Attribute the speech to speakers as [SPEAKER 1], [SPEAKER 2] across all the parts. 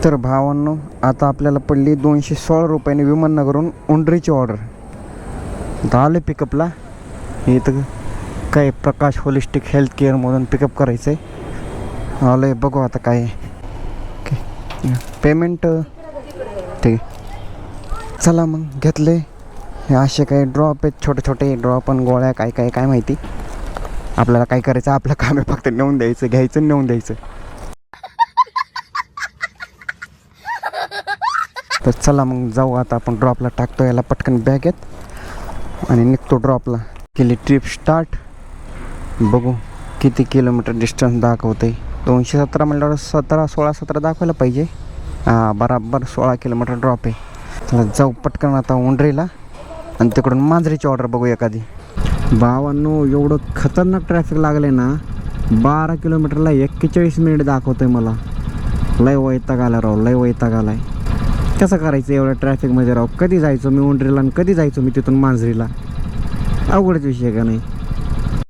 [SPEAKER 1] तर भावांनो, आता आपल्याला पडली 216 रुपयाने विमाननगरहून उंडरीची ऑर्डर. आता आले पिकअपला. इथं काय प्रकाश होलिस्टिक हेल्थ केअरमधून पिकअप करायचं आहे. आलं आहे, बघू आता काय पेमेंट. ठीक आहे, चला मग घेतले. हे असे काही ड्रॉप आहेत, छोटे छोटे ड्रॉप आणि गोळ्या काय काय काय माहिती. आपल्याला काय करायचं, आपलं काम आहे फक्त नेऊन द्यायचं, घ्यायचं नेऊन द्यायचं. तर चला मग जाऊ. आता आपण ड्रॉपला टाकतो याला पटकन बॅगेत आणि निघतो ड्रॉपला. केली ट्रिप स्टार्ट. बघू किती किलोमीटर डिस्टन्स दाखवतं आहे. 217 म्हटल्यावर 16-17 दाखवायला पाहिजे. हां, बराबर 16 किलोमीटर ड्रॉप आहे. चला जाऊ पटकन आता उंडरीला आणि तिकडून मांजरीची ऑर्डर बघू एखादी. भावांनो, एवढं खतरनाक ट्रॅफिक लागलं आहे ना. 12 किलोमीटरला 41 मिनिट दाखवतं आहे मला. लय वैताग आला राव, लय वैताग आला आहे. कसं करायचं एवढ्या ट्रॅफिकमध्ये राव? कधी जायचो मी उंडरीला आणि कधी जायचो मी तिथून मांजरीला? अवघडच विषय का नाही.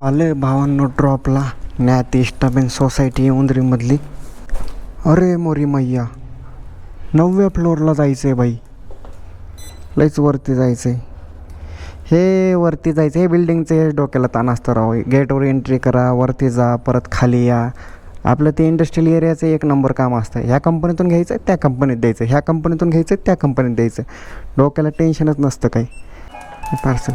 [SPEAKER 1] आले भावांनो ड्रॉपला. ज्ञात इस्टाबेन सोसायटी उंदरीमधली. अरे मोरी मैया, 9व्या फ्लोअरला जायचं आहे बाई. लईच वरती जायचं आहे. हे वरती जायचं, हे बिल्डिंगचं हे डोक्याला ताण असतं राव. गेटवर एंट्री करा, वरती जा, परत खाली या. आपलं ते इंडस्ट्रियल एरियाचं एक नंबर काम असतं. ह्या कंपनीतून घ्यायचं, त्या कंपनीत द्यायचं, ह्या कंपनीतून घ्यायचं, त्या कंपनीत द्यायचं. डोक्याला टेन्शनच नसतं काही. पार्सल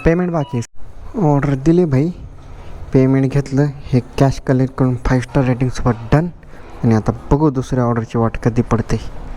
[SPEAKER 1] पेमेंट बाकी आहे. ऑर्डर दिली भाई, पेमेंट घेतलं. हे कॅश कलेक्ट करून 5 स्टार रेटिंगसोबत डन. आणि आता बघू दुसऱ्या ऑर्डरची वाट कधी पडते.